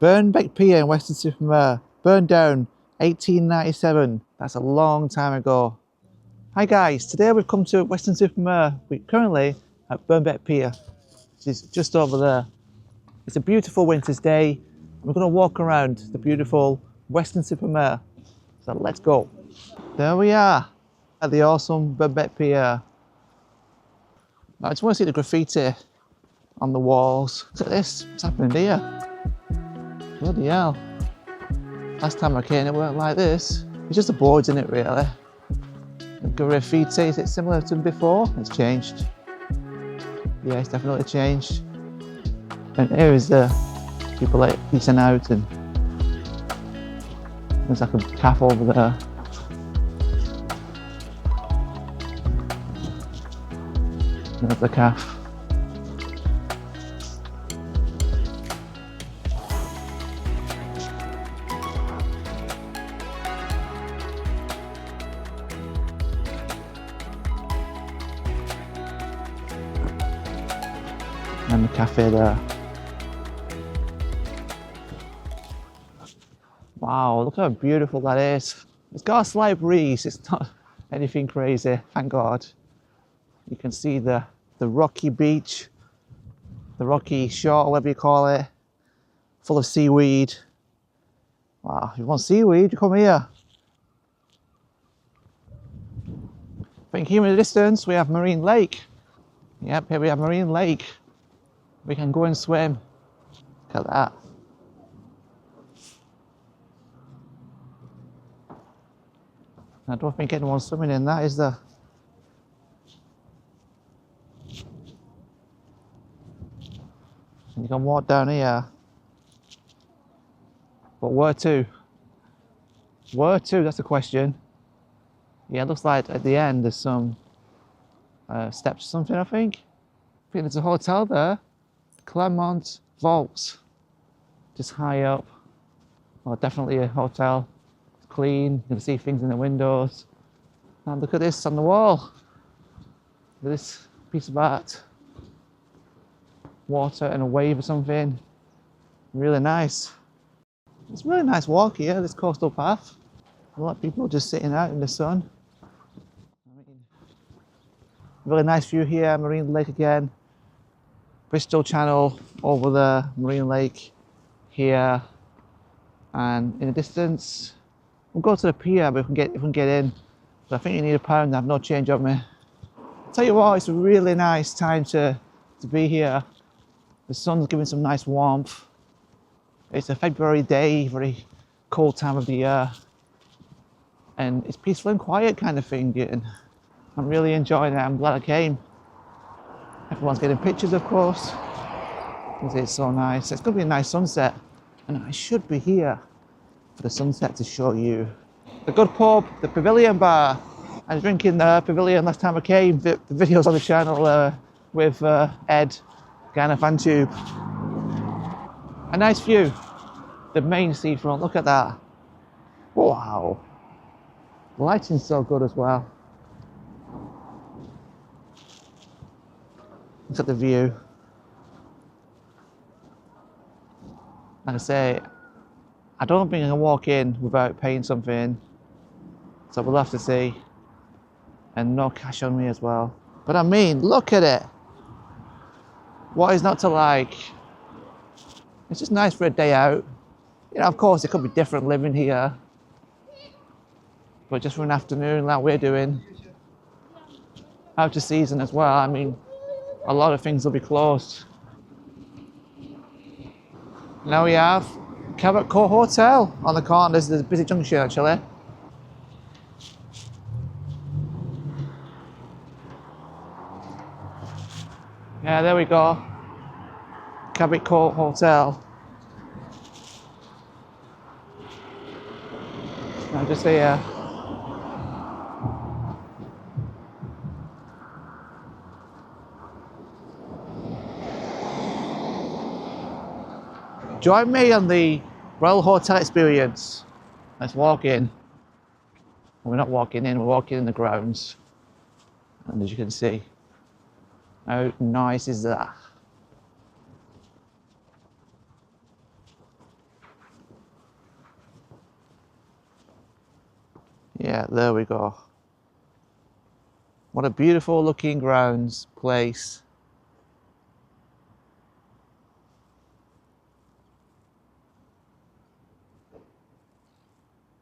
Burnbeck Pier in Weston-Super-Mare, burned down 1897. That's a long time ago. Hi guys, today we've come to Weston-Super-Mare. We're currently at Burnbeck Pier, which is just over there. It's a beautiful winter's day. We're going to walk around the beautiful Weston-Super-Mare. So let's go. There we are at the awesome Burnbeck Pier. I just want to see the graffiti on the walls. Look at this, what's happening here? Bloody hell. Last time I came it weren't like this. It's just the boards in it really. The graffiti, is it similar to before? It's changed. Yeah, it's definitely changed. And here is the people like eating out, and there's like a cafe over there. There's the cafe. And the cafe there. Wow, look how beautiful that is. It's got a slight breeze, it's not anything crazy, thank God. You can see the rocky beach, the rocky shore, whatever you call it, full of seaweed. Wow, if you want seaweed, you come here. I think here in the distance we have Marine Lake. Yep, here we have Marine Lake. We can go and swim. Look at that. I don't think anyone's swimming in that, is there? And you can walk down here. But where to? Where to? That's the question. Yeah, it looks like at the end there's some steps or something, I think. I think there's a hotel there. Claremont Vaults. Just high up. Well, definitely a hotel. It's clean. You can see things in the windows. And look at this on the wall. Look at this piece of art. Water and a wave or something. Really nice. It's a really nice walk here, this coastal path. A lot of people just sitting out in the sun. Really nice view here, Marine Lake again. Bristol Channel over there, Marine Lake here. And in the distance, we'll go to the pier if we can get in. But I think you need £1, I have no change on me. I'll tell you what, it's a really nice time to be here. The sun's giving some nice warmth. It's a February day, very cold time of the year. And it's peaceful and quiet kind of thing. And I'm really enjoying it, I'm glad I came. Everyone's getting pictures, of course. It's so nice. It's going to be a nice sunset. And I should be here for the sunset to show you. The good pub, the Pavilion bar. I was drinking the Pavilion last time I came. The videos on the channel with Ed, Ghana FanTube. A nice view. The main seafront, look at that. Wow. The lighting's so good as well. Look at the view. Like I say, I don't think I can walk in without paying something. So we'll have to see. And no cash on me as well. But I mean, look at it. What is not to like? It's just nice for a day out. You know, of course, it could be different living here. But just for an afternoon like we're doing. Out of season as well, I mean, a lot of things will be closed. Now we have Cabot Court Hotel on the corner. There's a busy junction actually. Yeah, there we go. Cabot Court Hotel. I'm just here. Join me on the Royal Hotel experience. Let's walk in. We're not walking in, we're walking in the grounds. And as you can see, how nice is that? Yeah, there we go. What a beautiful looking grounds place.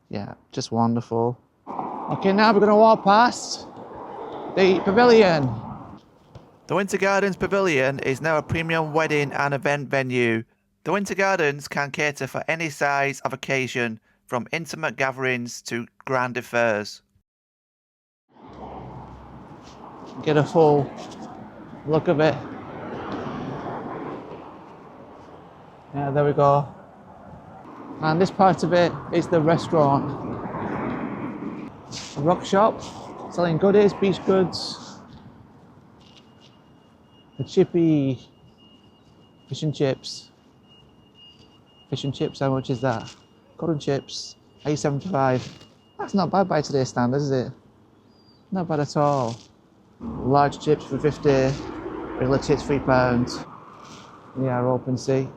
Yeah, just wonderful. Okay, now we're going to walk past the Pavilion. The Winter Gardens Pavilion is now a premium wedding and event venue. The Winter Gardens can cater for any size of occasion, from intimate gatherings to grand affairs. Get a full look of it. Yeah, there we go. And this part of it is the restaurant. A rock shop, selling goodies, beach goods. A chippy fish and chips. Fish and chips, how much is that? Cod and chips, $8.75. That's not bad by today's standards, is it? Not bad at all. Large chips for 50, regular chips £3. Yeah, open sea.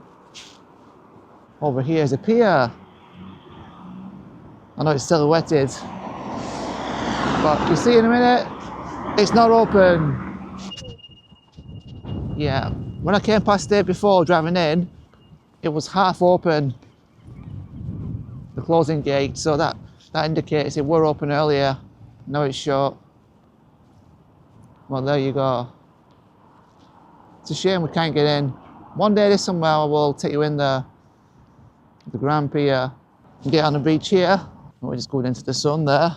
Over here is a pier. I know it's silhouetted, but you see in a minute, it's not open. Yeah, when I came past there before driving in, it was half open, the closing gate, so that indicates it were open earlier. Now it's shut. Well, there you go. It's a shame we can't get in. One day this summer I will take you in there, the Grand Pier, and get on the beach here. We're just going into the sun there.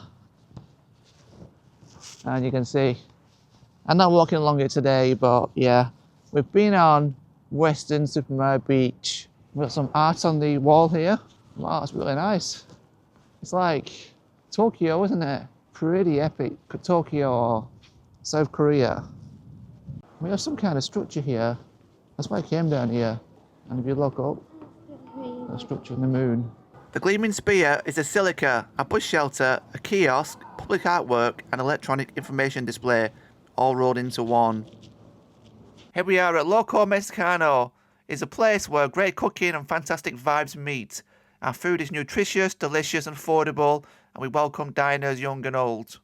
And you can see, I'm not walking along it today, but yeah, we've been on Weston-Super-Mare beach. We've got some art on the wall here. Wow, that's really nice. It's like Tokyo, isn't it? Pretty epic. Tokyo or South Korea. We have some kind of structure here. That's why I came down here. And if you look up, a structure in the moon. The Gleaming Spear is a silica, a bus shelter, a kiosk, public artwork and electronic information display, all rolled into one. Here we are at Loco Mexicano. It's a place where great cooking and fantastic vibes meet. Our food is nutritious, delicious and affordable, and we welcome diners young and old.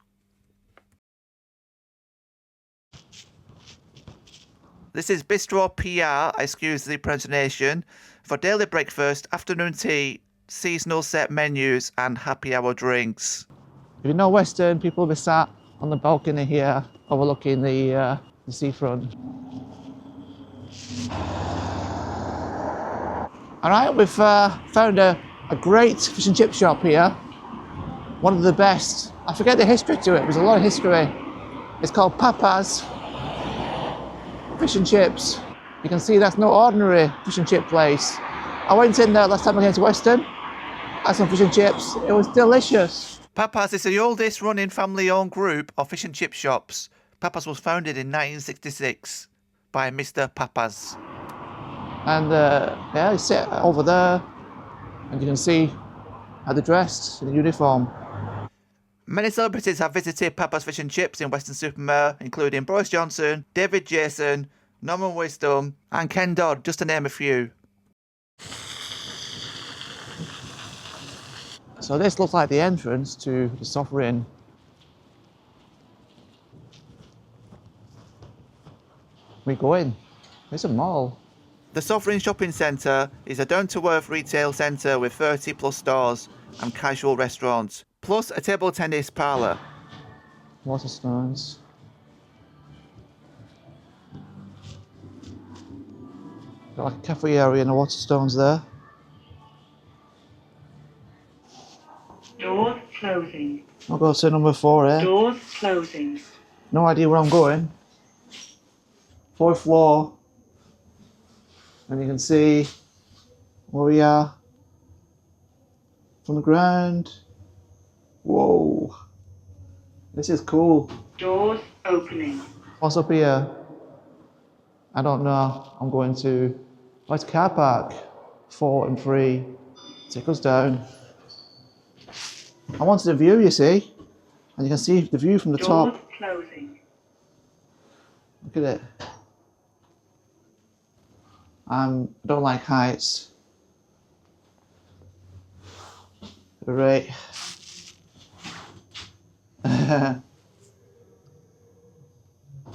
This is Bistro Pier, excuse the pronunciation, for daily breakfast, afternoon tea, seasonal set menus and happy hour drinks. If you know Western, people will be sat on the balcony here overlooking the seafront. Alright, we've found a great fish and chip shop here. One of the best. I forget the history to it, there's a lot of history. It's called Papa's Fish and Chips. You can see that's no ordinary fish and chip place. I went in there last time I came to Western, had some fish and chips, it was delicious. Papa's is the oldest running family-owned group of fish and chip shops. Papa's was founded in 1966 by Mr. Papa's. And yeah, they sit over there, and you can see how they're dressed in a uniform. Many celebrities have visited Papa's Fish and Chips in Weston-Super-Mare, including Boris Johnson, David Jason, Norman Wisdom, and Ken Dodd, just to name a few. So this looks like the entrance to the Sovereign. We go in. There's a mall. The Sovereign Shopping Centre is a down-to-earth retail centre with 30 plus stores and casual restaurants, plus a table tennis parlour. Waterstones. Got like a cafe area and a Waterstones there. Doors closing. I'll go to number 4 here. Doors closing. No idea where I'm going. 4th floor. And you can see where we are from the ground. Whoa. This is cool. Doors opening. What's up here? I don't know. I'm going to... Oh, it's a car park. 4 and 3. Take us down. I wanted a view, you see. And you can see the view from the top. Doors closing. Look at it. I don't like heights. Right.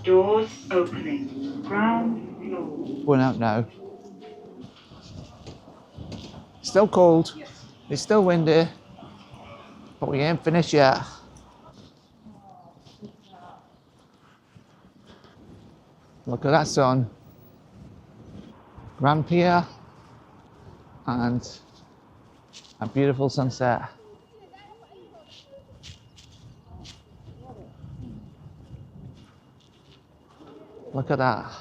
Doors opening. Ground floor. Going out now. Still cold. It's still windy. But we ain't finished yet. Look at that sun. Grand Pier and a beautiful sunset. Look at that.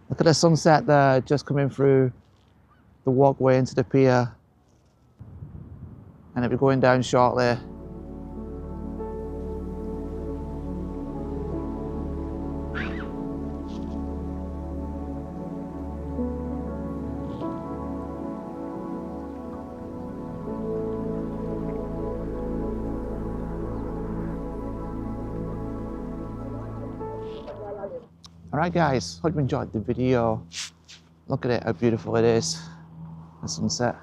Look at the sunset there, just coming through the walkway into the pier. And it'll be going down shortly. Alright guys, hope you enjoyed the video. Look at it, how beautiful it is, the sunset.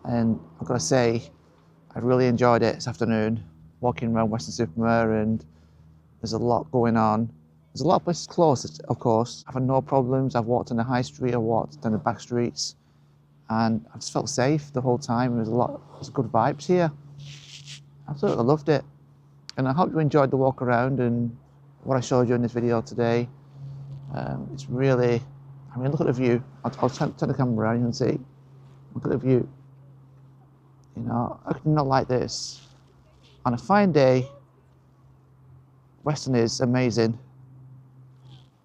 And I've got to say, I really enjoyed it this afternoon, walking around Weston-Super-Mare, and there's a lot going on. There's a lot of places closed, of course. I've had no problems. I've walked on the high street, I've walked down the back streets, and I just felt safe the whole time. There's good vibes here. I absolutely loved it. And I hope you enjoyed the walk around and what I showed you in this video today. It's really, I mean, look at the view. I'll turn the camera around, you can see. Look at the view. You know, I could not like this. On a fine day, Weston is amazing.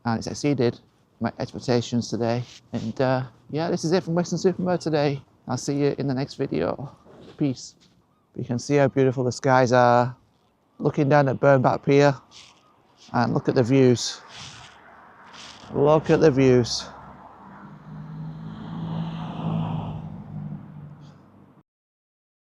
And it's exceeded my expectations today. And yeah, this is it from Weston-Super-Mare today. I'll see you in the next video. Peace. You can see how beautiful the skies are. Looking down at Burnback Pier. And look at the views. Look at the views.